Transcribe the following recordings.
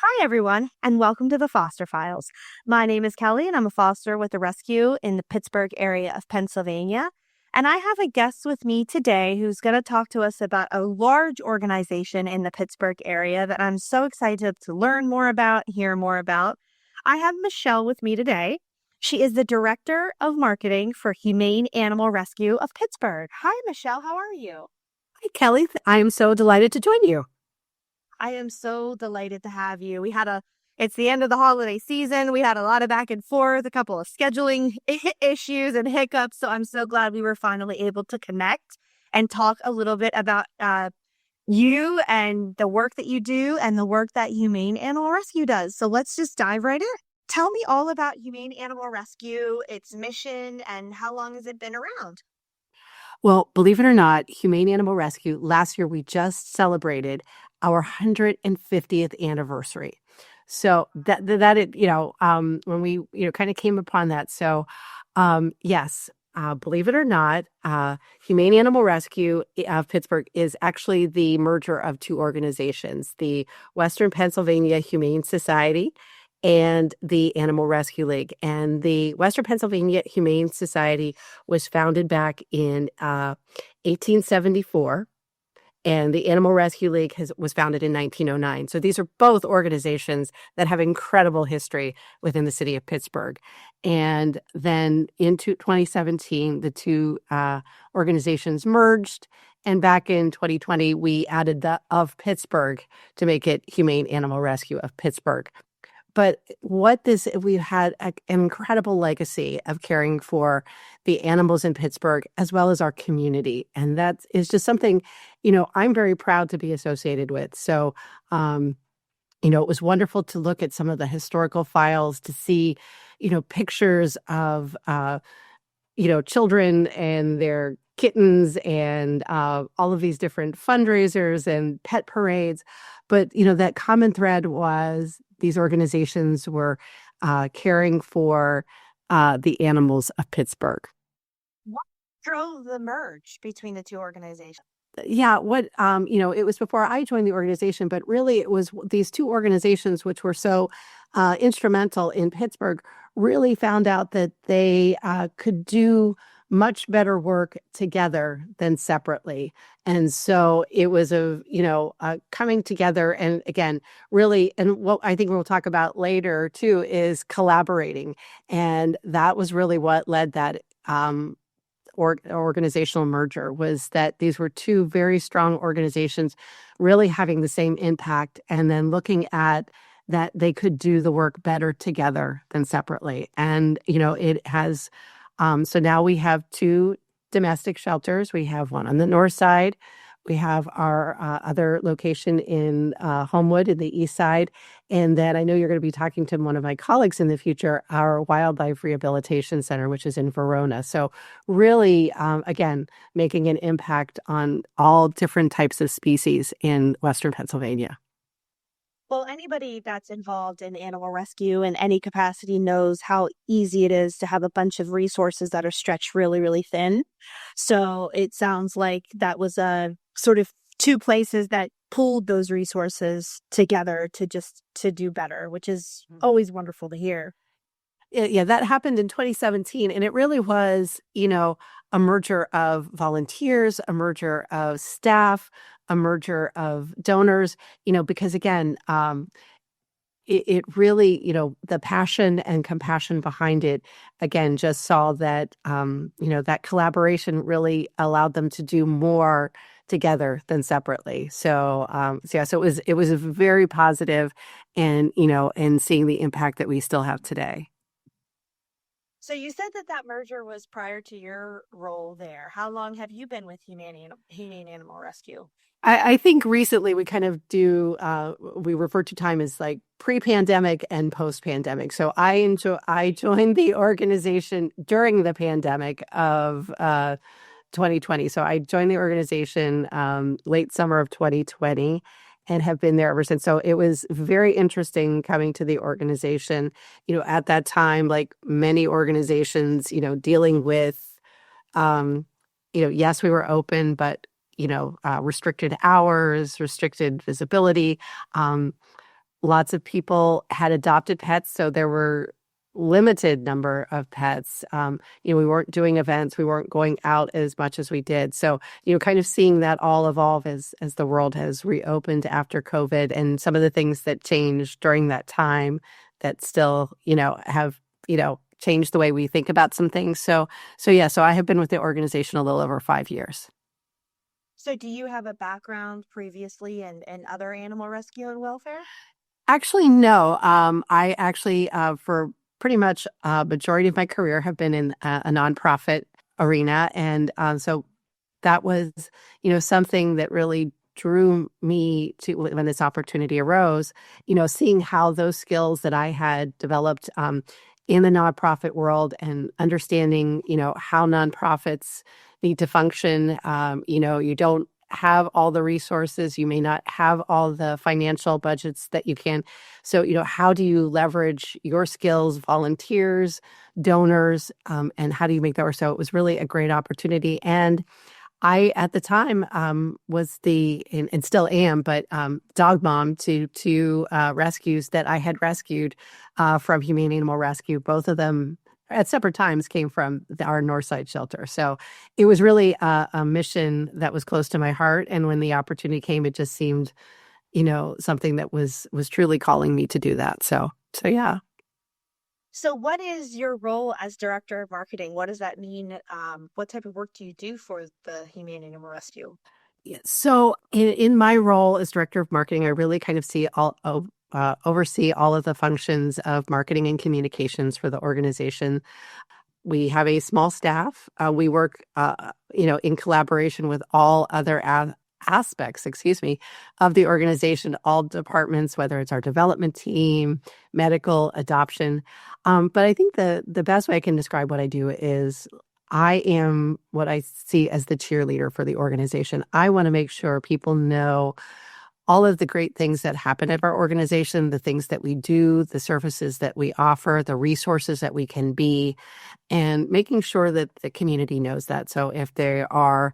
Hi, everyone, and welcome to the Foster Files. My name is Kelly, and I'm a foster with a rescue in the Pittsburgh area of Pennsylvania. And I have a guest with me today who's going to talk to us about a large organization in the Pittsburgh area that I'm so excited to learn more about, hear more about. I have Michele with me today. She is the Director of Marketing for Humane Animal Rescue of Pittsburgh. Hi, Michele. How are you? Hi, Kelly. I am so delighted to join you. I am so delighted to have you. It's the end of the holiday season. We had a lot of back and forth, a couple of scheduling issues and hiccups. So I'm so glad we were finally able to connect and talk a little bit about you and the work that you do and the work that Humane Animal Rescue does. So let's just dive right in. Tell me all about Humane Animal Rescue, its mission, and how long has it been around? Well, believe it or not, Humane Animal Rescue, last year we just celebrated our 150th anniversary. So when we, kind of came upon that. So, yes, believe it or not, Humane Animal Rescue of Pittsburgh is actually the merger of two organizations, the Western Pennsylvania Humane Society and the Animal Rescue League. And the Western Pennsylvania Humane Society was founded back in 1874, and the Animal Rescue League was founded in 1909. So these are both organizations that have incredible history within the city of Pittsburgh. And then into 2017, the two organizations merged. And back in 2020, we added the of Pittsburgh to make it Humane Animal Rescue of Pittsburgh. But we've had an incredible legacy of caring for the animals in Pittsburgh as well as our community. And that is just something, I'm very proud to be associated with. So, it was wonderful to look at some of the historical files to see, pictures of, children and their kittens and all of these different fundraisers and pet parades. But, that common thread was these organizations were caring for the animals of Pittsburgh. What drove the merge between the two organizations? Yeah, it was before I joined the organization, but really it was these two organizations which were so instrumental in Pittsburgh really found out that they could do much better work together than separately. And so it was a coming together. And again, really, and what I think we'll talk about later too is collaborating. And that was really what led that organizational merger, was that these were two very strong organizations really having the same impact, and then looking at that they could do the work better together than separately. And, it has, so now we have two domestic shelters. We have one on the north side. We have our other location in Homewood in the east side. And then I know you're going to be talking to one of my colleagues in the future, our Wildlife Rehabilitation Center, which is in Verona. So really, again, making an impact on all different types of species in Western Pennsylvania. Well, anybody that's involved in animal rescue in any capacity knows how easy it is to have a bunch of resources that are stretched really, really thin. So it sounds like that was a sort of two places that pulled those resources together to do better, which is always wonderful to hear. Yeah, that happened in 2017. And it really was, a merger of volunteers, a merger of staff, a merger of donors, because again, it really, the passion and compassion behind it, again, just saw that, that collaboration really allowed them to do more together than separately. So it was very positive, and, and seeing the impact that we still have today. So you said that merger was prior to your role there. How long have you been with Humane Animal Rescue? I think recently we kind of we refer to time as like pre-pandemic and post-pandemic. So I joined the organization during the pandemic of 2020. So I joined the organization late summer of 2020 and have been there ever since. So it was very interesting coming to the organization, at that time, like many organizations, dealing with, yes, we were open, but restricted hours, restricted visibility. lots of people had adopted pets, so there were limited number of pets. We weren't doing events, we weren't going out as much as we did. So, kind of seeing that all evolve as the world has reopened after COVID, and some of the things that changed during that time that still, have, changed the way we think about some things. So I have been with the organization a little over 5 years. So do you have a background previously in other animal rescue and welfare? Actually, no. I actually, for pretty much a majority of my career, have been in a nonprofit arena, and so that was, something that really drew me to when this opportunity arose. Seeing how those skills that I had developed in the nonprofit world and understanding, how nonprofits need to function. You don't have all the resources. You may not have all the financial budgets that you can. So, how do you leverage your skills, volunteers, donors, and how do you make that work? So it was really a great opportunity. And I, at the time, was and still am, but dog mom to two rescues that I had rescued from Humane Animal Rescue. Both of them at separate times came from our Northside shelter. So it was really a mission that was close to my heart. And when the opportunity came, it just seemed, something that was truly calling me to do that. So yeah. So what is your role as director of marketing? What does that mean? What type of work do you do for the Humane Animal Rescue? Yeah. So in my role as director of marketing, I really kind of oversee all of the functions of marketing and communications for the organization. We have a small staff. We work, in collaboration with all other aspects, of the organization, all departments, whether it's our development team, medical, adoption. But I think the best way I can describe what I do is I am what I see as the cheerleader for the organization. I want to make sure people know all of the great things that happen at our organization, the things that we do, the services that we offer, the resources that we can be, and making sure that the community knows that. So if they are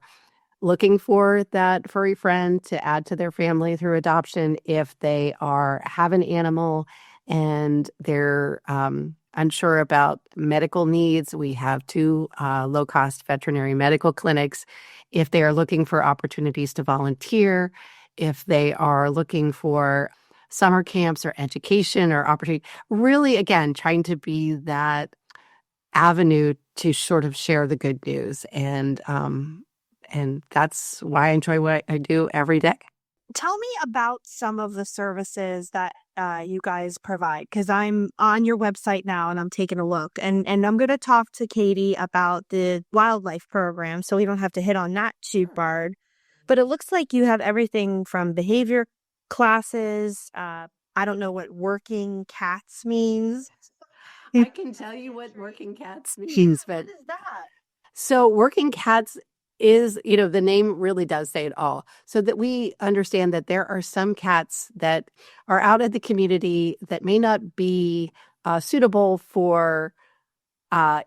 looking for that furry friend to add to their family through adoption, if they have an animal and they're unsure about medical needs, we have two low-cost veterinary medical clinics. If they are looking for opportunities to volunteer, if they are looking for summer camps or education or opportunity, really, again, trying to be that avenue to sort of share the good news. And that's why I enjoy what I do every day. Tell me about some of the services that you guys provide, because I'm on your website now and I'm taking a look, and I'm going to talk to Katie about the wildlife program so we don't have to hit on that too hard. But it looks like you have everything from behavior classes. I don't know what working cats means. I can tell you what working cats means, but What is that? so working cats is, the name really does say it all. So that we understand that there are some cats that are out in the community that may not be suitable for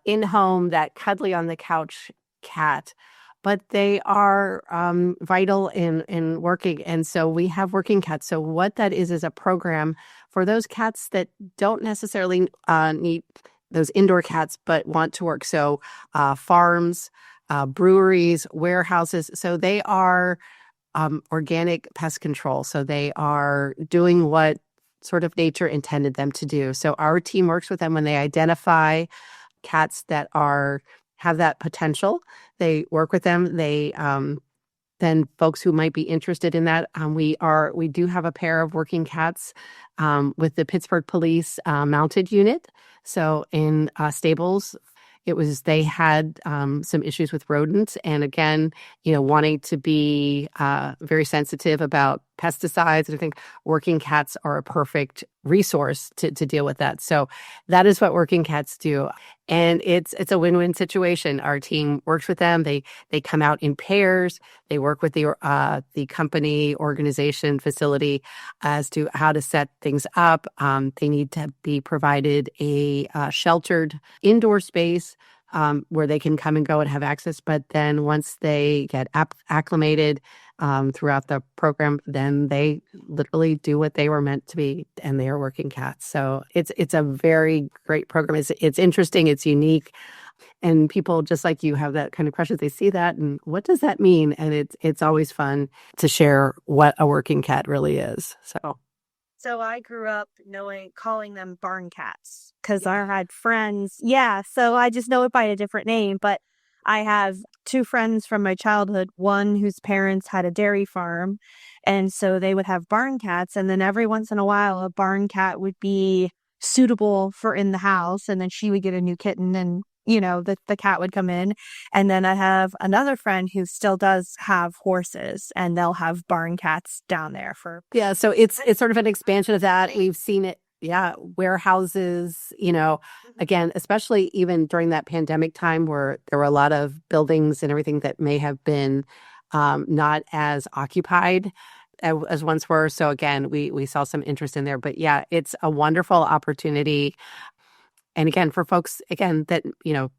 in-home, that cuddly on the couch cat, but they are vital in working. And so we have working cats. So what that is a program for those cats that don't necessarily need those indoor cats, but want to work. So farms, breweries, warehouses. So they are organic pest control. So they are doing what sort of nature intended them to do. So our team works with them when they identify cats that have that potential. They work with them. They then folks who might be interested in that, we do have a pair of working cats with the Pittsburgh Police mounted unit. So in stables, they had some issues with rodents, and again, wanting to be very sensitive about pesticides. And I think working cats are a perfect resource to deal with that. So that is what working cats do. And it's a win-win situation. Our team works with them. They come out in pairs. They work with the company, organization, facility as to how to set things up. They need to be provided a sheltered indoor space, where they can come and go and have access. But then once they get acclimated throughout the program, then they literally do what they were meant to be, and they are working cats. So it's a very great program. It's interesting. It's unique. And people just like you have that kind of questions. They see that and what does that mean? And it's always fun to share what a working cat really is. So I grew up calling them barn cats because Yeah. I had friends. Yeah, so I just know it by a different name, but I have two friends from my childhood, one whose parents had a dairy farm, and so they would have barn cats, and then every once in a while a barn cat would be suitable for in the house, and then she would get a new kitten and the cat would come in. And then I have another friend who still does have horses, and they'll have barn cats down there for. Yeah, so it's sort of an expansion of that. We've seen it, yeah, warehouses, again, especially even during that pandemic time where there were a lot of buildings and everything that may have been not as occupied as once were. So again, we saw some interest in there. But yeah, it's a wonderful opportunity. And again, for folks, again, that,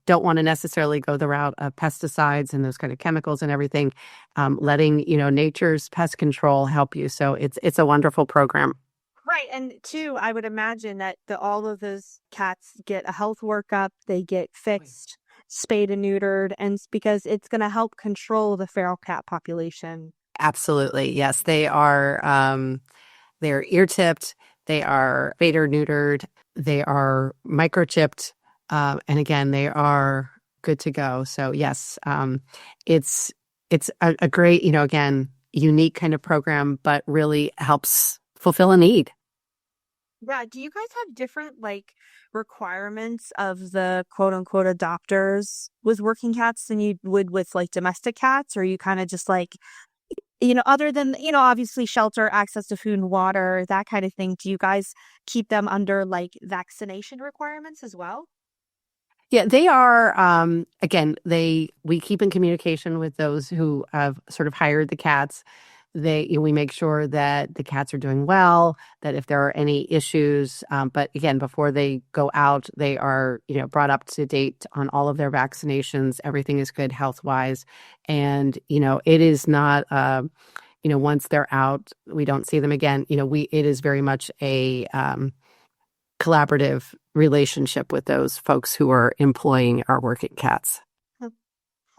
don't want to necessarily go the route of pesticides and those kind of chemicals and everything, letting, nature's pest control help you. So it's a wonderful program. Right. And two, I would imagine that all of those cats get a health workup, they get fixed, spayed and neutered, and because it's going to help control the feral cat population. Absolutely. Yes, they're ear tipped, they are spayed or neutered, they are microchipped, and again, they are good to go. So yes, it's a great, again, unique kind of program, but really helps fulfill a need. Yeah. Do you guys have different requirements of the quote unquote adopters with working cats than you would with domestic cats? Or you kind of just other than, obviously shelter, access to food and water, that kind of thing, do you guys keep them under vaccination requirements as well? Yeah, they are, again, we keep in communication with those who have sort of hired the cats. We make sure that the cats are doing well, that if there are any issues, but again, before they go out, they are, brought up to date on all of their vaccinations. Everything is good health wise. And, it is not, once they're out, we don't see them again. It is very much a, collaborative relationship with those folks who are employing our working cats. Hmm.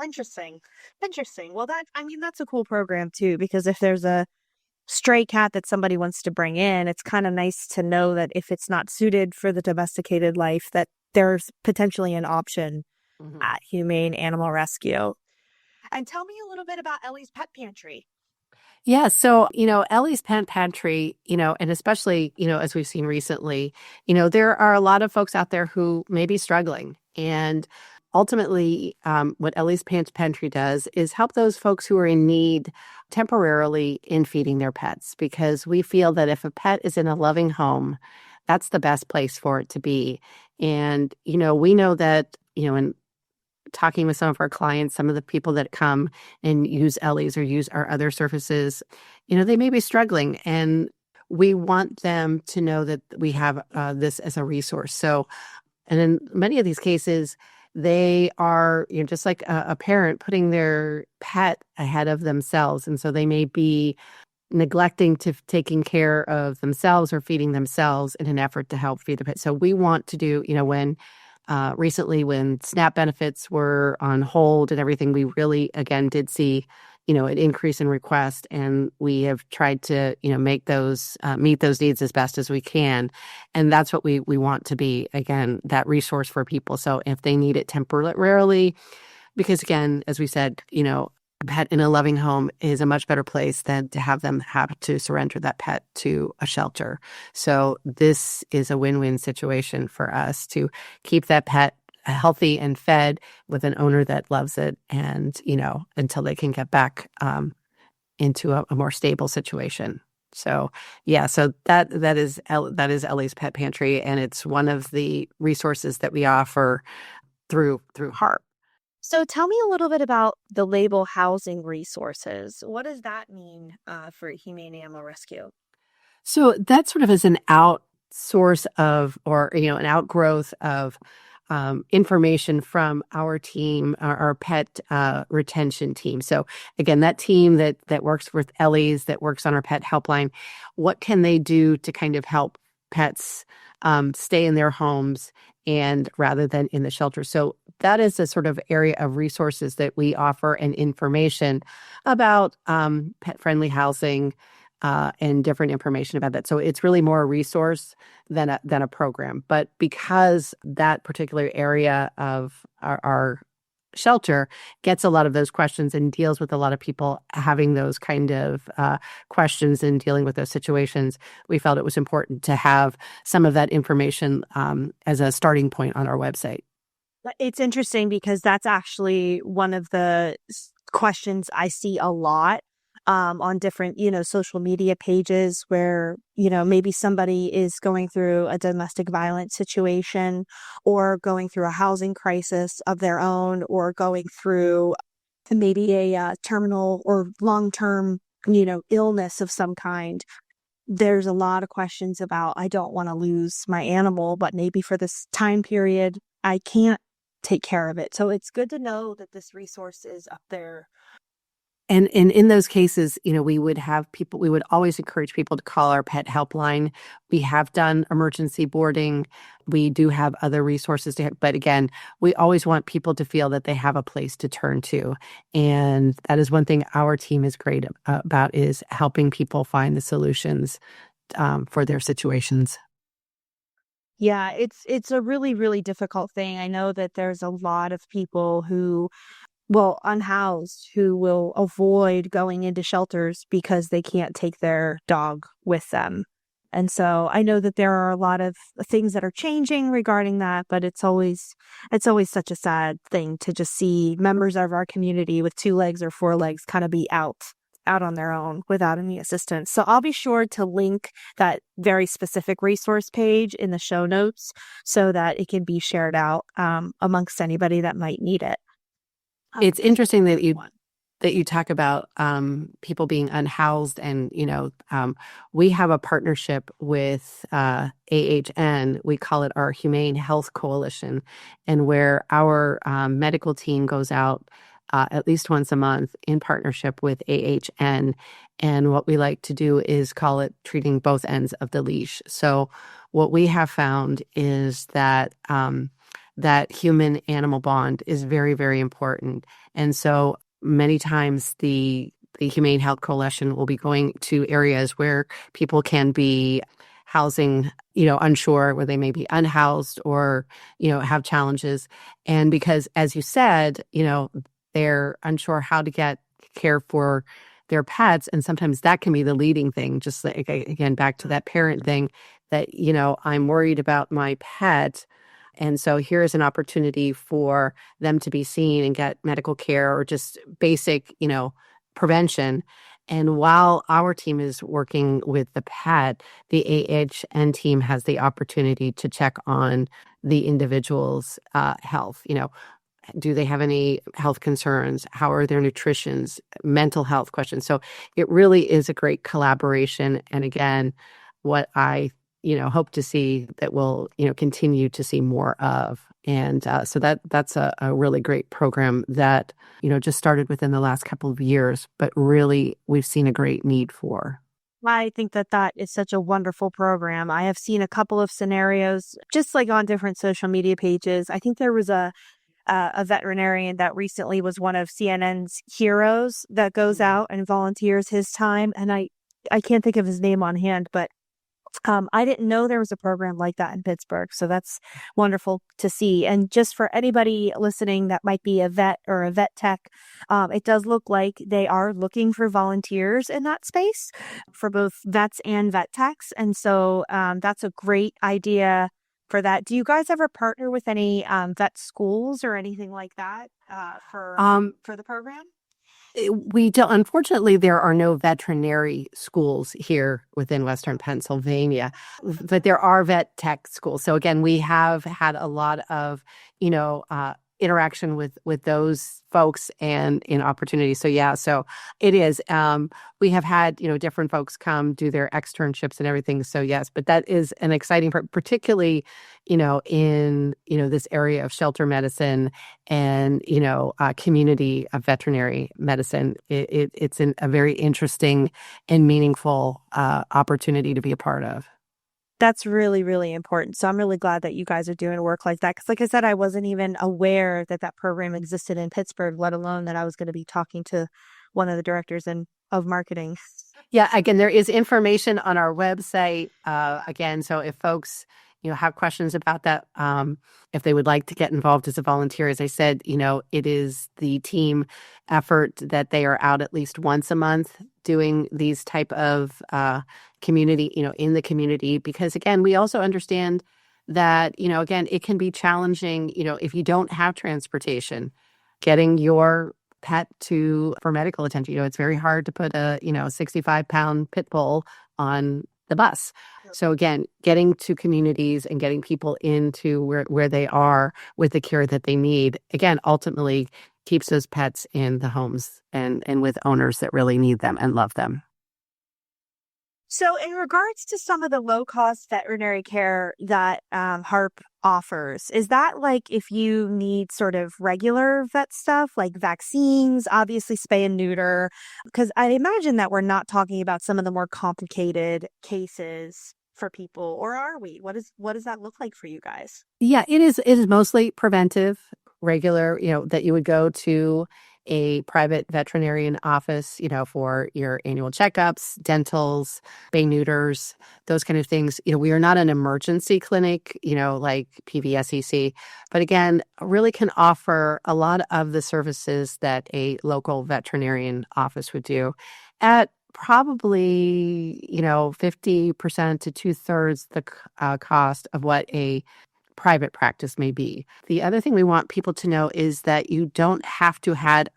Interesting. Interesting. Well, that's a cool program too, because if there's a stray cat that somebody wants to bring in, it's kind of nice to know that if it's not suited for the domesticated life, that there's potentially an option Mhm. at Humane Animal Rescue. And tell me a little bit about Ellie's Pet Pantry. Yeah, so, Ellie's Pet Pantry, and especially, as we've seen recently, there are a lot of folks out there who may be struggling. And ultimately, what Ellie's Pet Pantry does is help those folks who are in need temporarily in feeding their pets, because we feel that if a pet is in a loving home, that's the best place for it to be. And, we know that, in talking with some of our clients, some of the people that come and use Ellie's or use our other services, they may be struggling, and we want them to know that we have this as a resource. So, and in many of these cases, they are, just like a parent putting their pet ahead of themselves. And so they may be neglecting to taking care of themselves or feeding themselves in an effort to help feed the pet. So we want to do, when recently when SNAP benefits were on hold and everything, we really, again, did see, an increase in request. And we have tried to, make those, meet those needs as best as we can. And that's what we want to be, again, that resource for people. So if they need it temporarily, because again, as we said, a pet in a loving home is a much better place than to have them have to surrender that pet to a shelter. So this is a win-win situation for us to keep that pet healthy and fed with an owner that loves it, and until they can get back into a more stable situation. So yeah, so that is Ellie's Pet Pantry, and it's one of the resources that we offer through HARP. So tell me a little bit about the label housing resources. What does that mean for Humane Animal Rescue? So that sort of is an outsource of, or, an outgrowth of information from our team, our pet retention team. So again, that team that works with Ellie's, that works on our pet helpline, what can they do to kind of help pets stay in their homes and rather than in the shelter? So that is a sort of area of resources that we offer and information about pet-friendly housing and different information about that. So it's really more a resource than a program. But because that particular area of our shelter gets a lot of those questions and deals with a lot of people having those kind of questions and dealing with those situations, we felt it was important to have some of that information as a starting point on our website. It's interesting because that's actually one of the questions I see a lot on different, social media pages where, maybe somebody is going through a domestic violence situation or going through a housing crisis of their own or going through maybe a terminal or long-term, illness of some kind. There's a lot of questions about, I don't want to lose my animal, but maybe for this time period, I can't take care of it. So it's good to know that this resource is up there. And in those cases, we would always encourage people to call our pet helpline. We have done emergency boarding. We do have other resources but again, we always want people to feel that they have a place to turn to. And that is one thing our team is great about, is helping people find the solutions for their situations. Yeah, it's a really, really difficult thing. I know that there's a lot of people who unhoused who will avoid going into shelters because they can't take their dog with them. And so I know that there are a lot of things that are changing regarding that, but it's always such a sad thing to just see members of our community with 2 legs or 4 legs kind of be out on their own without any assistance. So I'll be sure to link that very specific resource page in the show notes so that it can be shared out amongst anybody that might need it. It's interesting that you talk about people being unhoused, and we have a partnership with AHN. We call it our Humane Health Coalition, and where our medical team goes out at least once a month in partnership with AHN. And what we like to do is call it treating both ends of the leash. So what we have found is that that human-animal bond is very, very important. And so many times the Humane Health Coalition will be going to areas where people can be housing, unsure, where they may be unhoused or, have challenges. And because, as you said, they're unsure how to get care for their pets. And sometimes that can be the leading thing, just like, again, back to that parent thing that, I'm worried about my pet. And so here is an opportunity for them to be seen and get medical care or just basic, prevention. And while our team is working with the pet, the AHN team has the opportunity to check on the individual's health. Do they have any health concerns? How are their nutritions, mental health questions? So it really is a great collaboration. And again, what I hope to see that we'll, continue to see more of. And so that's a really great program that, just started within the last couple of years, but really we've seen a great need for. I think that is such a wonderful program. I have seen a couple of scenarios just like on different social media pages. I think there was a veterinarian that recently was one of CNN's heroes that goes out and volunteers his time. And I can't think of his name on hand, but I didn't know there was a program like that in Pittsburgh. So that's wonderful to see. And just for anybody listening that might be a vet or a vet tech, it does look like they are looking for volunteers in that space for both vets and vet techs. And so that's a great idea for that. Do you guys ever partner with any vet schools or anything like that for the program? We don't. Unfortunately, there are no veterinary schools here within Western Pennsylvania, but there are vet tech schools. So again, we have had a lot of, interaction with those folks and in opportunities. So yeah, so it is. We have had, different folks come do their externships and everything. So yes, but that is an exciting part, particularly, in, this area of shelter medicine and, community veterinary medicine. It's a very interesting and meaningful opportunity to be a part of. That's really, really important. So I'm really glad that you guys are doing work like that. Because, like I said, I wasn't even aware that that program existed in Pittsburgh, let alone that I was going to be talking to one of the directors of marketing. Yeah, again, there is information on our website. Again, so if folks, have questions about that, if they would like to get involved as a volunteer, as I said, it is the team effort that they are out at least once a month doing these type of community, in the community. Because again, we also understand that, again, it can be challenging, if you don't have transportation, getting your pet for medical attention. It's very hard to put a 65-pound pit bull on the bus. So again, getting to communities and getting people into where they are with the care that they need, again, ultimately keeps those pets in the homes and with owners that really need them and love them. So, in regards to some of the low cost veterinary care that HARP offers, is that like if you need sort of regular vet stuff like vaccines, obviously spay and neuter? Because I imagine that we're not talking about some of the more complicated cases for people, or are we? What does that look like for you guys? Yeah, it is mostly preventive, regular, that you would go to a private veterinarian office, for your annual checkups, dentals, spay neuters, those kind of things. We are not an emergency clinic, like PVSEC, but again, really can offer a lot of the services that a local veterinarian office would do at probably, 50% to two-thirds the cost of what a private practice may be. The other thing we want people to know is that you don't have to had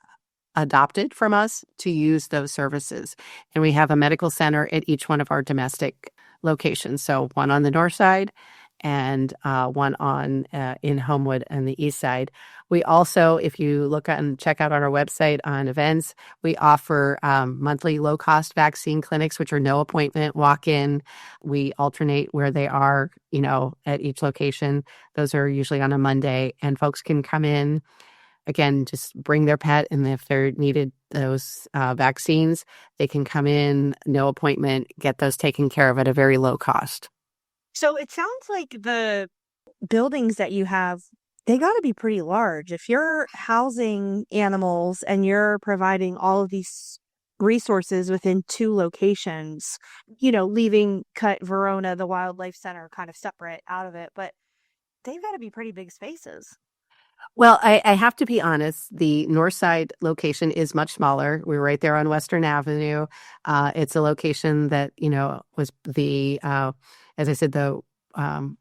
adopted from us to use those services. And we have a medical center at each one of our domestic locations. So one on the north side and one on in Homewood on the east side. We also, if you look at and check out on our website on events, we offer monthly low-cost vaccine clinics, which are no appointment, walk-in. We alternate where they are, at each location. Those are usually on a Monday, and folks can come in. Again, just bring their pet, and if they're needed those vaccines, they can come in, no appointment, get those taken care of at a very low cost. So it sounds like the buildings that you have, they got to be pretty large. If you're housing animals and you're providing all of these resources within two locations, leaving Cut Verona, the wildlife center, kind of separate out of it, but they've got to be pretty big spaces. Well, I have to be honest, the north side location is much smaller. We're right there on Western Avenue. It's a location that, was as I said, the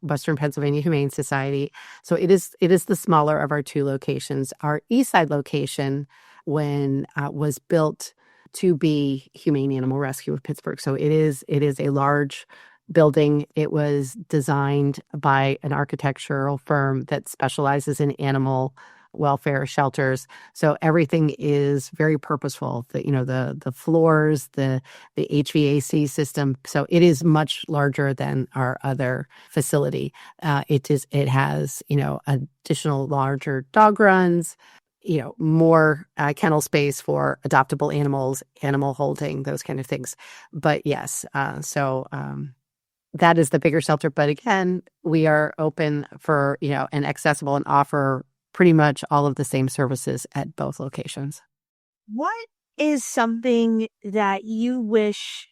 Western Pennsylvania Humane Society. So it is the smaller of our two locations. Our east side location, when was built to be Humane Animal Rescue of Pittsburgh. So it is a large building. It was designed by an architectural firm that specializes in animal welfare shelters. So everything is very purposeful. The floors, the HVAC system. So it is much larger than our other facility. It has additional larger dog runs. More kennel space for adoptable animals, animal holding, those kind of things. But yes, that is the bigger shelter. But again, we are open for, and accessible and offer pretty much all of the same services at both locations. What is something that you wish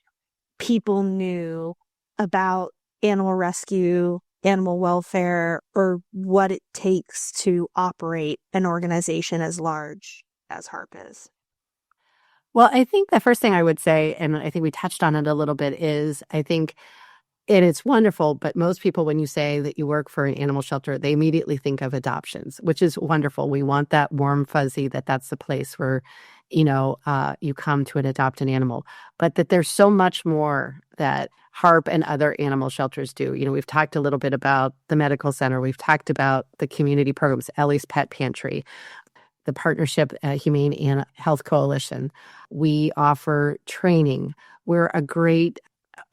people knew about animal rescue, animal welfare, or what it takes to operate an organization as large as HARP is? Well, I think the first thing I would say, and I think we touched on it a little bit, is I think and it's wonderful, but most people, when you say that you work for an animal shelter, they immediately think of adoptions, which is wonderful. We want that warm fuzzy, that's the place where, you come to adopt an animal, but that there's so much more that HARP and other animal shelters do. We've talked a little bit about the medical center. We've talked about the community programs, Ellie's Pet Pantry, the partnership at Humane Health Coalition. We offer training. We're a great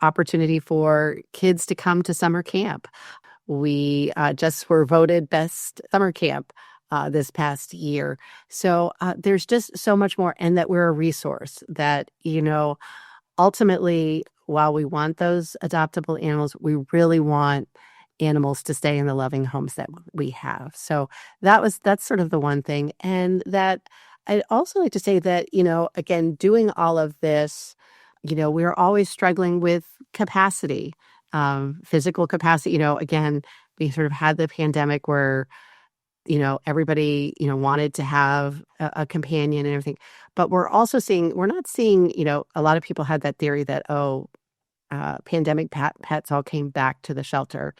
opportunity for kids to come to summer camp. We just were voted best summer camp this past year. So there's just so much more, and that we're a resource that, ultimately, while we want those adoptable animals, we really want animals to stay in the loving homes that we have. So that's sort of the one thing. And that I'd also like to say that, again, doing all of this, we're always struggling with capacity, physical capacity. Again, we sort of had the pandemic where, everybody, wanted to have a companion and everything. But we're not seeing, a lot of people had that theory that, pandemic pets all came back to the shelter.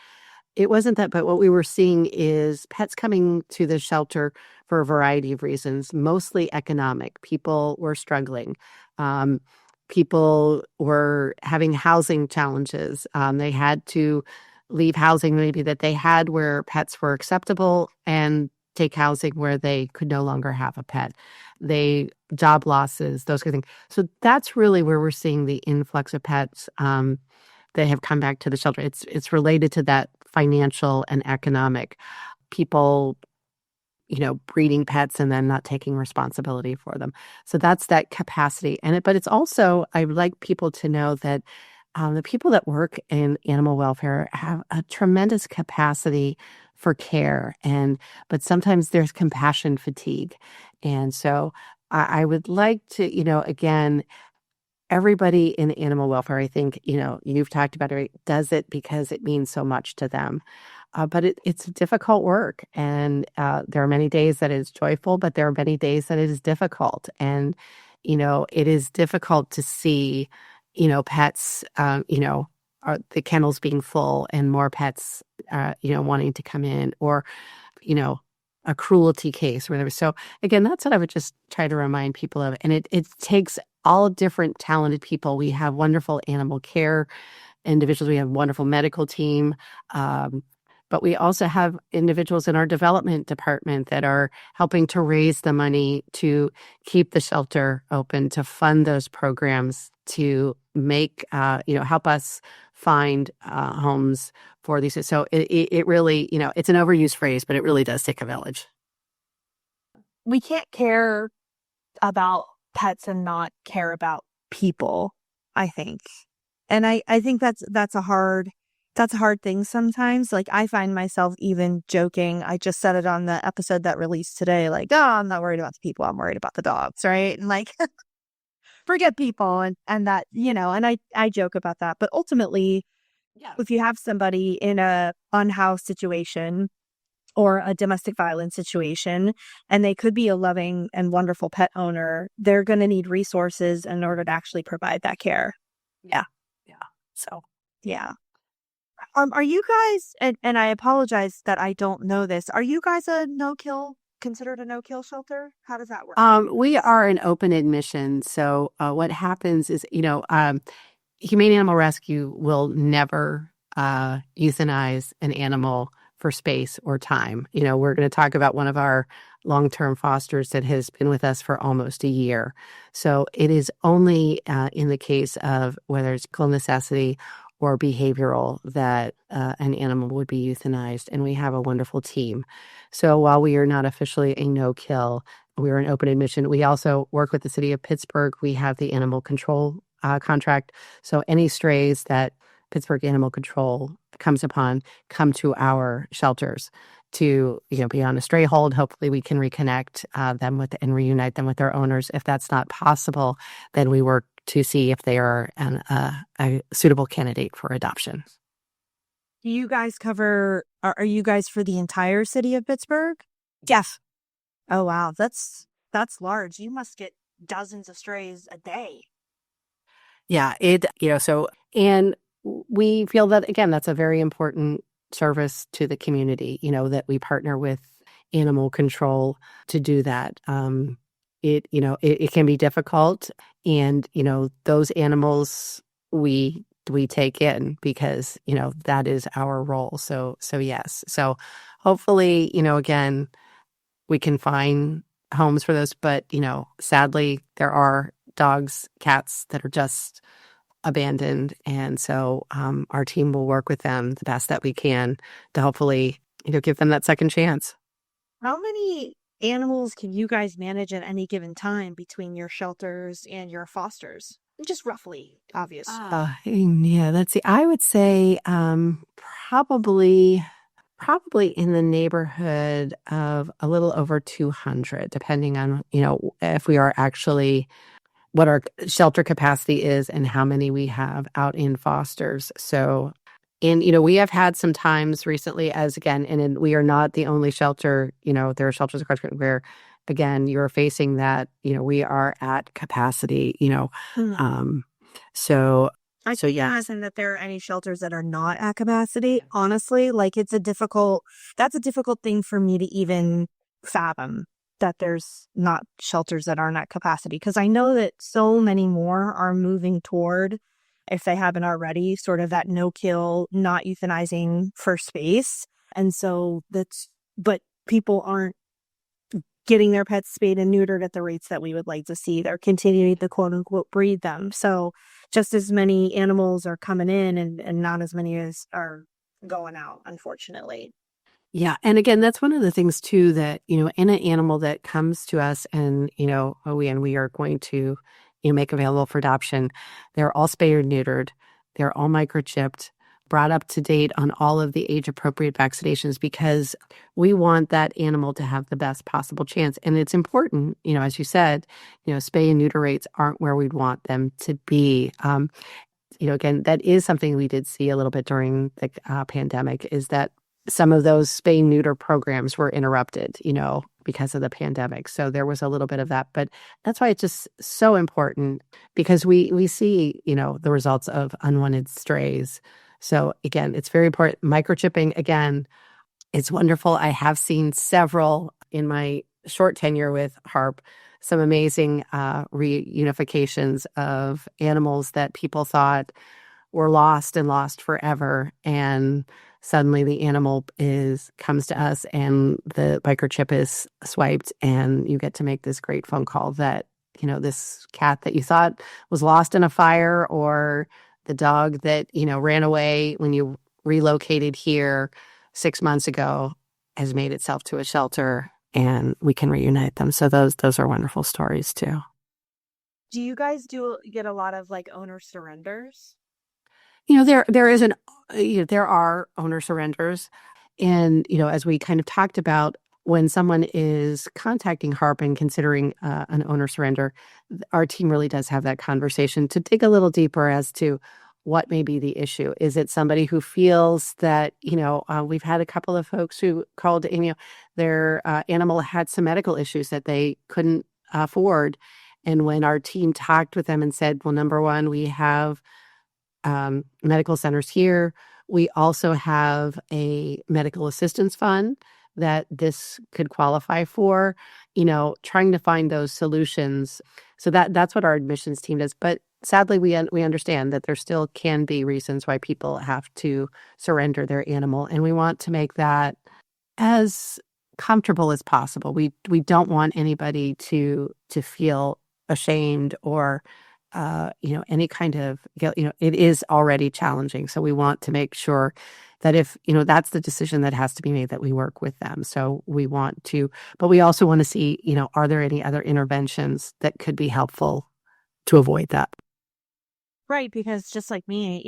It wasn't that, but what we were seeing is pets coming to the shelter for a variety of reasons, mostly economic. People were struggling. People were having housing challenges. They had to leave housing maybe that they had where pets were acceptable and take housing where they could no longer have a pet. Job losses, those kind of things. So that's really where we're seeing the influx of pets that have come back to the shelter. It's related to that financial and economic. People, breeding pets and then not taking responsibility for them. So that's that capacity. But it's also, I would like people to know that the people that work in animal welfare have a tremendous capacity for care, but sometimes there's compassion fatigue. And so I would like to, again, everybody in animal welfare, I think, you've talked about it, does it because it means so much to them. But it's difficult work. And there are many days that it's joyful, but there are many days that it is difficult. And, it is difficult to see, pets, the kennels being full and more pets, wanting to come in, or, a cruelty case or whatever. So again, that's what I would just try to remind people of. And it takes all different talented people. We have wonderful animal care individuals. We have a wonderful medical team. But we also have individuals in our development department that are helping to raise the money to keep the shelter open, to fund those programs, to make, help us find homes for these. So it really, it's an overused phrase, but it really does take a village. We can't care about pets and not care about people, I think. And I think that's a hard thing sometimes. Like, I find myself even joking. I just said it on the episode that released today, like, oh, I'm not worried about the people, I'm worried about the dogs, right? And like, forget people and that, and I joke about that. But ultimately, Yeah. if you have somebody in a unhoused situation or a domestic violence situation, and they could be a loving and wonderful pet owner, they're going to need resources in order to actually provide that care. Yeah. Yeah. So, yeah. Are you guys, and I apologize that I don't know this, are you guys considered a no-kill shelter? How does that work? We are an open admission. So what happens is, Humane Animal Rescue will never euthanize an animal for space or time. We're going to talk about one of our long-term fosters that has been with us for almost a year. So it is only in the case of whether it's clinical necessity or behavioral that an animal would be euthanized. And we have a wonderful team. So while we are not officially a no-kill, we're an open admission. We also work with the city of Pittsburgh. We have the animal control contract. So any strays that Pittsburgh Animal Control comes upon come to our shelters to be on a stray hold. Hopefully we can reconnect them with and reunite them with their owners. If that's not possible, then we work to see if they are a suitable candidate for adoption. Do you guys are you guys for the entire city of Pittsburgh? Yes. Oh, wow. That's large. You must get dozens of strays a day. Yeah, and we feel that, again, that's a very important service to the community, that we partner with animal control to do that. it can be difficult. And, those animals we take in because, that is our role. So yes. So hopefully, again, we can find homes for those. But, sadly, there are dogs, cats that are just abandoned. And so our team will work with them the best that we can to hopefully, give them that second chance. How many animals can you guys manage at any given time between your shelters and your fosters? Just roughly, obvious. Yeah, let's see. I would say probably in the neighborhood of a little over 200, depending on, if we are actually what our shelter capacity is and how many we have out in fosters. So, and, we have had some times recently as again, we are not the only shelter, there are shelters across the country where, again, you're facing that, we are at capacity, Hmm. um, so, I so can't yeah. imagine that there are any shelters that are not at capacity. Honestly, like that's a difficult thing for me to even fathom that there's not shelters that aren't at capacity. Because I know that so many more are moving toward, if they haven't already, sort of that no kill, not euthanizing for space. And so but people aren't getting their pets spayed and neutered at the rates that we would like to see. They're continuing to quote unquote breed them. So just as many animals are coming in and not as many as are going out, unfortunately. Yeah. And again, that's one of the things too that, in an animal that comes to us and, we are going to, make available for adoption, they're all spayed or neutered. They're all microchipped, brought up to date on all of the age appropriate vaccinations because we want that animal to have the best possible chance. And it's important, as you said, spay and neuter rates aren't where we'd want them to be. Again, that is something we did see a little bit during the pandemic is that some of those spay neuter programs were interrupted, because of the pandemic. So there was a little bit of that, but that's why it's just so important because we see, the results of unwanted strays. So again, it's very important. Microchipping, again, it's wonderful. I have seen several in my short tenure with HARP, some amazing reunifications of animals that people thought were lost and lost forever. And suddenly the animal comes to us and the microchip is swiped and you get to make this great phone call that, this cat that you thought was lost in a fire or the dog that, ran away when you relocated here 6 months ago has made itself to a shelter and we can reunite them. So those are wonderful stories too. Do you guys get a lot of like owner surrenders? There are owner surrenders. And, as we kind of talked about, when someone is contacting HARP and considering an owner surrender, our team really does have that conversation to dig a little deeper as to what may be the issue. Is it somebody who feels that, we've had a couple of folks who called and, their animal had some medical issues that they couldn't afford. And when our team talked with them and said, well, number one, we have medical centers here. We also have a medical assistance fund that this could qualify for, trying to find those solutions. So that's what our admissions team does. But sadly, we understand that there still can be reasons why people have to surrender their animal. And we want to make that as comfortable as possible. We don't want anybody to feel ashamed or any kind of guilt. It is already challenging. So we want to make sure that if, that's the decision that has to be made, that we work with them. So we want to, but we also want to see, are there any other interventions that could be helpful to avoid that? Right, because just like me,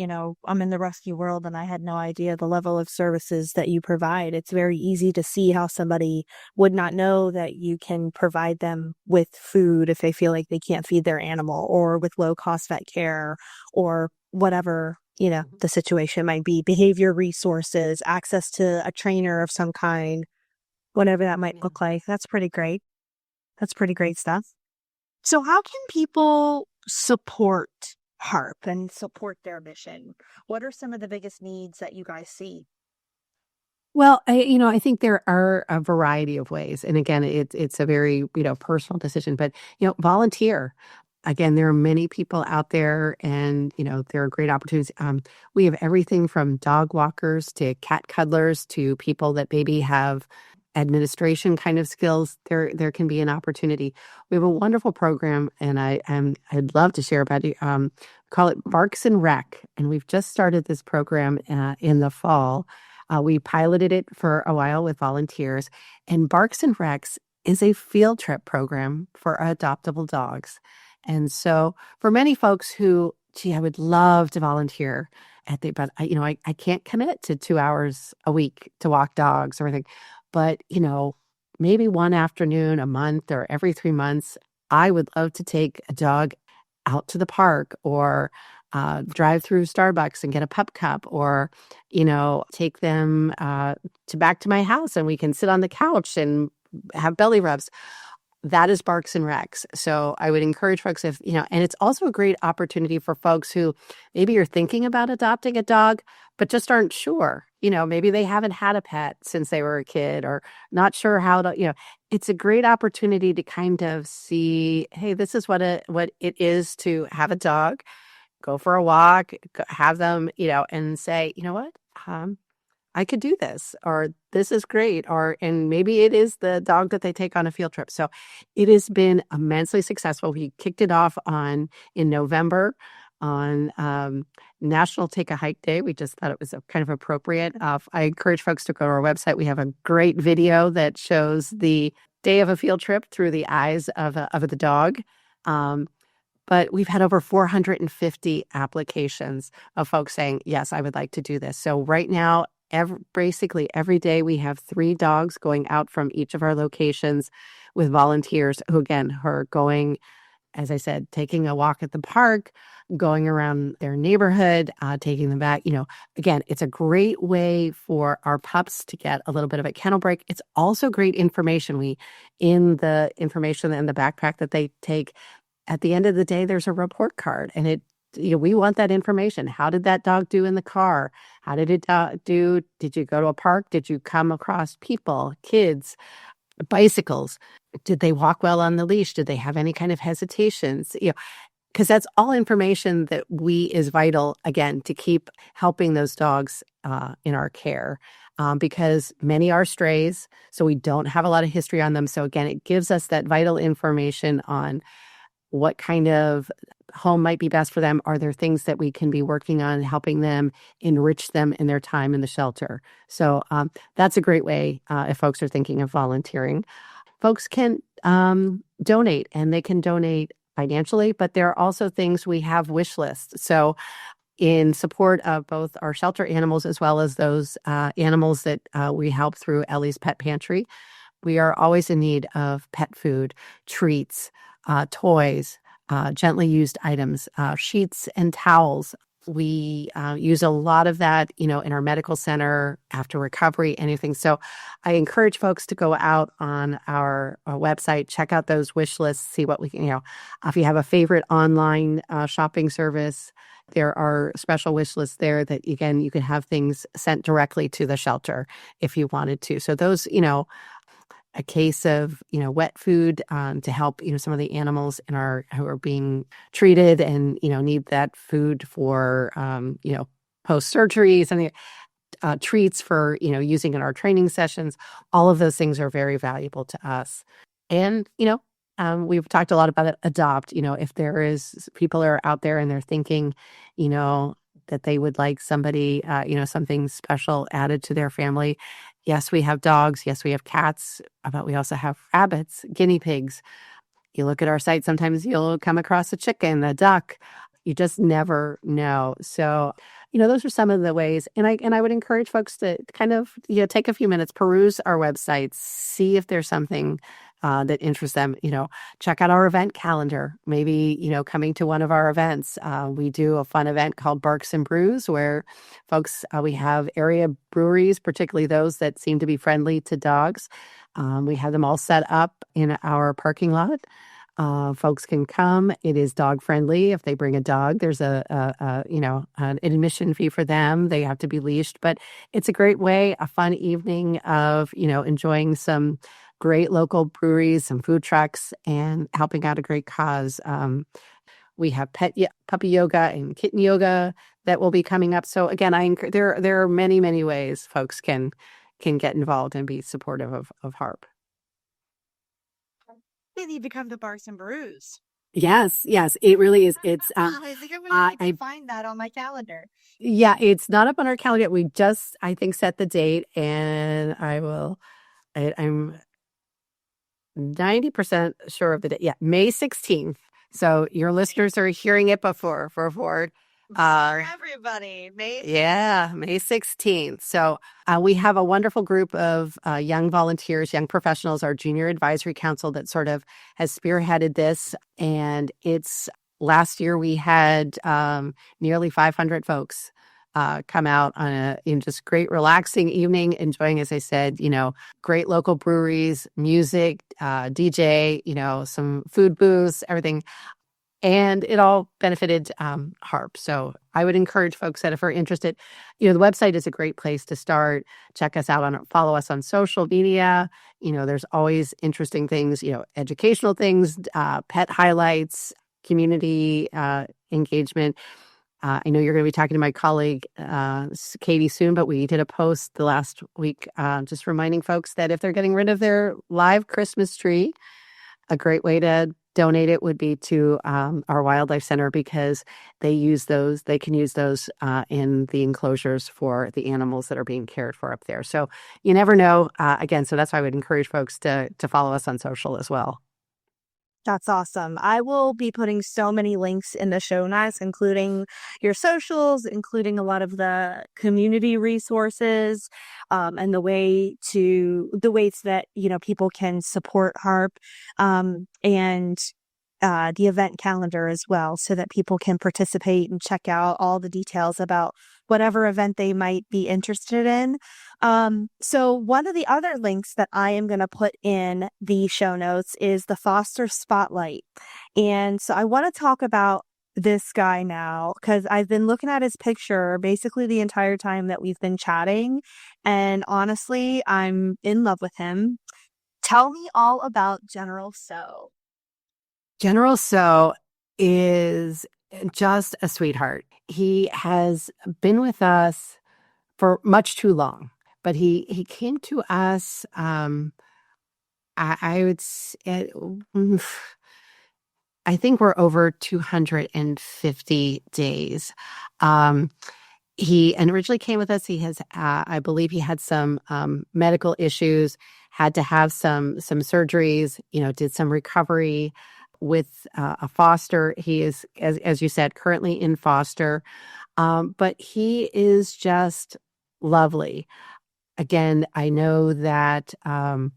I'm in the rescue world and I had no idea the level of services that you provide. It's very easy to see how somebody would not know that you can provide them with food if they feel like they can't feed their animal, or with low cost vet care, or whatever, the situation might be, behavior resources, access to a trainer of some kind, whatever that might look like. That's pretty great. That's pretty great stuff. So how can people support HARP and support their mission? What are some of the biggest needs that you guys see? Well, I think there are a variety of ways. And again, it's a very, personal decision, but, volunteer. Again, there are many people out there and, there are great opportunities. We have everything from dog walkers to cat cuddlers to people that maybe have administration kind of skills. There can be an opportunity. We have a wonderful program and I'd love to share about it. Call it Barks and Rec. And we've just started this program in the fall. We piloted it for a while with volunteers, and Barks and Recs is a field trip program for adoptable dogs. And so, for many folks who, gee, I would love to volunteer but I can't commit to 2 hours a week to walk dogs or anything. But, maybe one afternoon a month or every 3 months, I would love to take a dog out to the park or drive through Starbucks and get a pup cup or, take them back to my house and we can sit on the couch and have belly rubs. That is Barks and Recs. So I would encourage folks and it's also a great opportunity for folks who maybe you're thinking about adopting a dog, but just aren't sure. Maybe they haven't had a pet since they were a kid or not sure how it's a great opportunity to kind of see, hey, this is what it is to have a dog, go for a walk, have them, and say, you know what? Um, I could do this, or this is great, and maybe it is the dog that they take on a field trip. So it has been immensely successful. We kicked it off in November on National Take a Hike Day. We just thought it was kind of appropriate. I encourage folks to go to our website. We have a great video that shows the day of a field trip through the eyes of the dog. But we've had over 450 applications of folks saying, yes, I would like to do this. So right now, basically every day we have 3 dogs going out from each of our locations with volunteers who, again, are going, as I said, taking a walk at the park, going around their neighborhood, taking them back. Again, it's a great way for our pups to get a little bit of a kennel break. It's also great information. In the information in the backpack that they take, at the end of the day, there's a report card and we want that information. How did that dog do in the car? How did it do? Did you go to a park? Did you come across people, kids, bicycles? Did they walk well on the leash? Did they have any kind of hesitations? Because that's all information that is vital, again, to keep helping those dogs in our care. Because many are strays, so we don't have a lot of history on them. So again, it gives us that vital information on what kind of home might be best for them. Are there things that we can be working on helping them enrich them in their time in the shelter? So that's a great way if folks are thinking of volunteering. Folks can donate, and they can donate financially, but there are also things we have wish lists. So in support of both our shelter animals as well as those animals that we help through Ellie's Pet Pantry, we are always in need of pet food, treats, toys, gently used items, sheets and towels. We use a lot of that, in our medical center after recovery, anything. So I encourage folks to go out on our website, check out those wish lists, see what we can, if you have a favorite online shopping service, there are special wish lists there that, again, you can have things sent directly to the shelter if you wanted to. So those, a case of, wet food to help, some of the animals who are being treated and, need that food for, post-surgery, something, treats for, using in our training sessions. All of those things are very valuable to us. And, we've talked a lot about adopt, if people are out there and they're thinking, that they would like somebody, something special added to their family. Yes, we have dogs. Yes, we have cats, but we also have rabbits, guinea pigs. You look at our site, sometimes you'll come across a chicken, a duck. You just never know. So, those are some of the ways. And I would encourage folks to kind of, take a few minutes, peruse our website, see if there's something that interests them. Check out our event calendar. Maybe, coming to one of our events. We do a fun event called Barks and Brews where folks, we have area breweries, particularly those that seem to be friendly to dogs. We have them all set up in our parking lot. Folks can come. It is dog friendly. If they bring a dog, there's an admission fee for them. They have to be leashed, but it's a great way, a fun evening of, enjoying some great local breweries, some food trucks, and helping out a great cause. We have puppy yoga and kitten yoga that will be coming up. So again, there are many, many ways folks can get involved and be supportive of HARP. They need to come to Bars and Brews. Yes, yes, it really is. It's I think I'm gonna need to find that on my calendar. yeah, it's not up on our calendar yet. We just, I think, set the date, and I'm 90% sure of the date. Yeah, May 16th. So your listeners are hearing it before for Everybody, May 16th. Yeah, May 16th. So we have a wonderful group of young volunteers, young professionals, our junior advisory council that sort of has spearheaded this. And it's last year we had nearly 500 folks come out on in just great relaxing evening, enjoying, as I said, great local breweries, music, DJ, some food booths, everything. And it all benefited HARP. So I would encourage folks that if are interested, the website is a great place to start. Check us out follow us on social media. There's always interesting things, educational things, pet highlights, community engagement. I know you're going to be talking to my colleague, Katie, soon, but we did a post the last week just reminding folks that if they're getting rid of their live Christmas tree, a great way to donate it would be to our wildlife center because they can use those in the enclosures for the animals that are being cared for up there. So you never know. Again, so that's why I would encourage folks to follow us on social as well. That's awesome. I will be putting so many links in the show notes, including your socials, including a lot of the community resources, and the ways that, people can support HARP, and the event calendar as well, so that people can participate and check out all the details about whatever event they might be interested in. So one of the other links that I am going to put in the show notes is the Foster Spotlight. And so I want to talk about this guy now because I've been looking at his picture basically the entire time that we've been chatting. And honestly, I'm in love with him. Tell me all about General So. General So is just a sweetheart. He has been with us for much too long, but he came to us. I would say, I think we're over 250 days. He originally came with us. He has, I believe, he had some medical issues, had to have some surgeries. Did some recovery with a foster. He is, as you said, currently in foster, but he is just lovely. Again, I know that one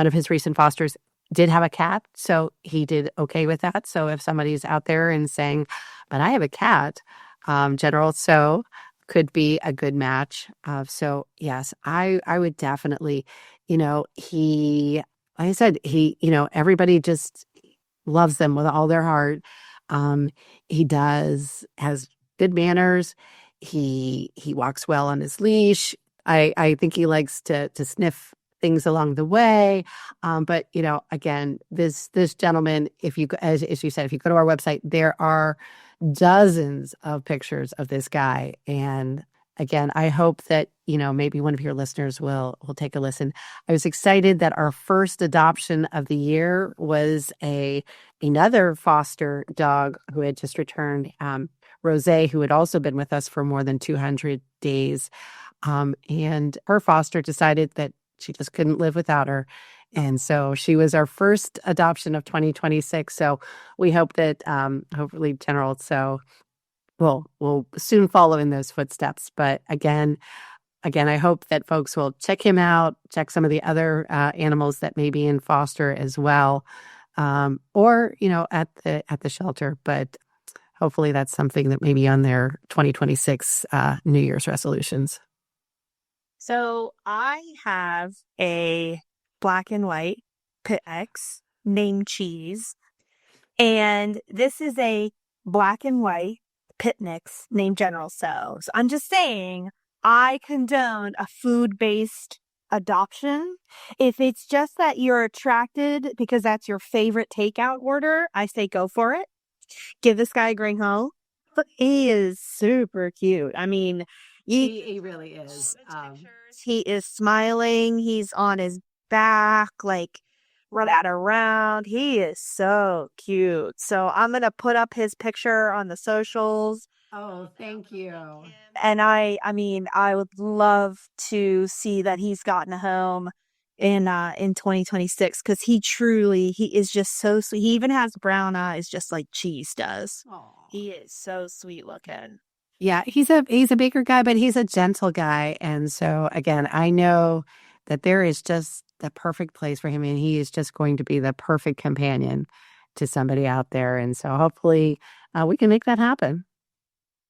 of his recent fosters did have a cat, so he did okay with that. So if somebody's out there and saying, "But I have a cat," General So could be a good match. So yes, I would definitely, he, like I said, everybody just loves them with all their heart. Um, he has good manners. He walks well on his leash. I think he likes to sniff things along the way. But again, this gentleman, if you, as you said, if you go to our website, there are dozens of pictures of this guy. And again, I hope that, maybe one of your listeners will take a listen. I was excited that our first adoption of the year was another foster dog who had just returned, Rose, who had also been with us for more than 200 days. And her foster decided that she just couldn't live without her. And so she was our first adoption of 2026. So we hope that hopefully General So will soon follow in those footsteps. But again, I hope that folks will check him out, check some of the other animals that may be in foster as well, or at the shelter. But hopefully that's something that may be on their 2026 New Year's resolutions. So I have a black and white Pit X named Cheese. And this is a black and white pit mix named General So. So I'm just saying, I condone a food-based adoption. If it's just that you're attracted because that's your favorite takeout order, I say go for it. Give this guy a green home. But he is super cute. I mean, you He really is. he is smiling. He's on his back, like run that around. He is so cute. So I'm gonna put up his picture on the socials. Oh, thank you. And I mean, I would love to see that he's gotten a home in 2026 because he is just so sweet. He even has brown eyes, just like Cheese does. Oh. He is so sweet looking. Yeah, he's a bigger guy, but he's a gentle guy. And so again, I know that there is just the perfect place for him, and he is just going to be the perfect companion to somebody out there. And so hopefully we can make that happen.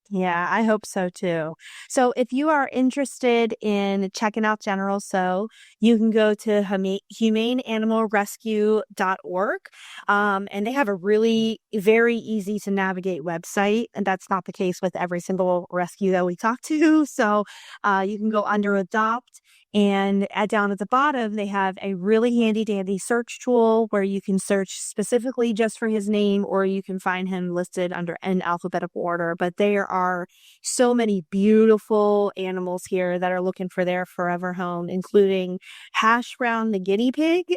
Yeah, I hope so too. So if you are interested in checking out General So, you can go to humaneanimalrescue.org. And they have a really very easy to navigate website. And that's not the case with every single rescue that we talk to. So you can go under adopt. And down at the bottom, they have a really handy dandy search tool where you can search specifically just for his name, or you can find him listed under an alphabetical order. But there are so many beautiful animals here that are looking for their forever home, including Hash Brown the guinea pig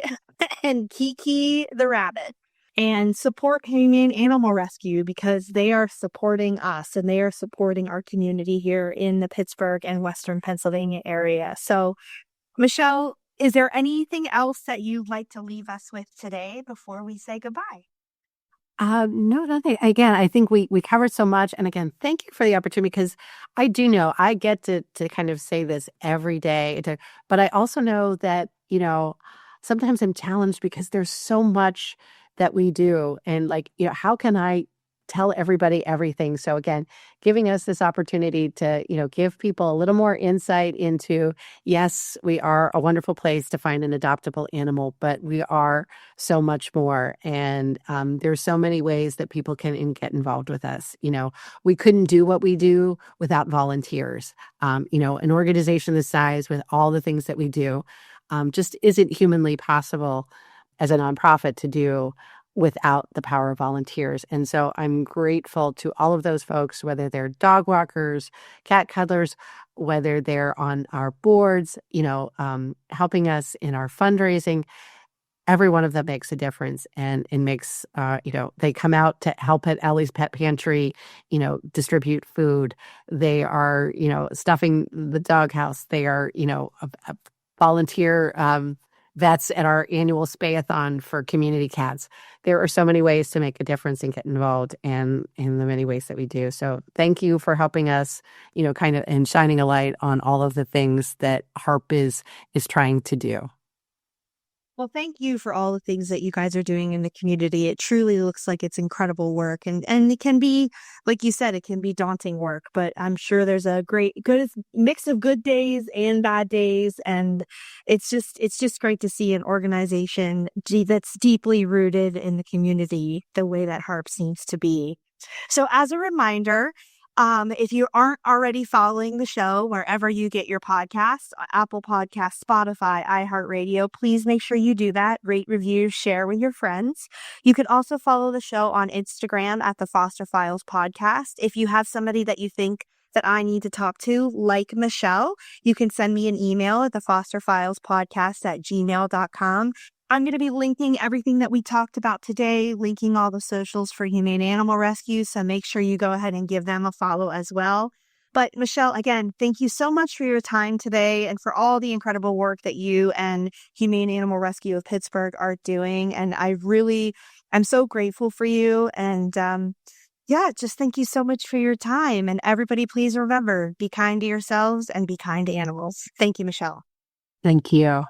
and Kiki the rabbit. And support Humane Animal Rescue because they are supporting us and they are supporting our community here in the Pittsburgh and Western Pennsylvania area. So, Michele, is there anything else that you'd like to leave us with today before we say goodbye? No, nothing. Again, I think we covered so much, and again, thank you for the opportunity because I do know I get to kind of say this every day, but I also know that sometimes I'm challenged because there's so much that we do, and like how can I tell everybody everything? So again, giving us this opportunity to give people a little more insight into yes, we are a wonderful place to find an adoptable animal, but we are so much more. And there's so many ways that people can get involved with us. We couldn't do what we do without volunteers. An organization this size with all the things that we do just isn't humanly possible as a nonprofit to do without the power of volunteers. And so I'm grateful to all of those folks, whether they're dog walkers, cat cuddlers, whether they're on our boards, helping us in our fundraising. Every one of them makes a difference, and it makes, they come out to help at Ellie's Pet Pantry, distribute food. They are, stuffing the doghouse. They are, a volunteer vets at our annual spay-a-thon for community cats. There are so many ways to make a difference and get involved, and in the many ways that we do. So thank you for helping us, kind of and shining a light on all of the things that HARP is trying to do. Well, thank you for all the things that you guys are doing in the community. It truly looks like it's incredible work, and it can be, like you said, it can be daunting work, but I'm sure there's a good mix of good days and bad days, and it's just great to see an organization that's deeply rooted in the community the way that HARP seems to be. So as a reminder, if you aren't already following the show wherever you get your podcasts, Apple Podcasts, Spotify, iHeartRadio, please make sure you do that. Rate, review, share with your friends. You can also follow the show on Instagram at the Foster Files Podcast. If you have somebody that you think that I need to talk to, like Michele, you can send me an email at the fosterfilespodcast@gmail.com. I'm going to be linking everything that we talked about today, linking all the socials for Humane Animal Rescue. So make sure you go ahead and give them a follow as well. But Michele, again, thank you so much for your time today and for all the incredible work that you and Humane Animal Rescue of Pittsburgh are doing. And I'm so grateful for you. And yeah, just thank you so much for your time. And everybody, please remember, be kind to yourselves and be kind to animals. Thank you, Michele. Thank you.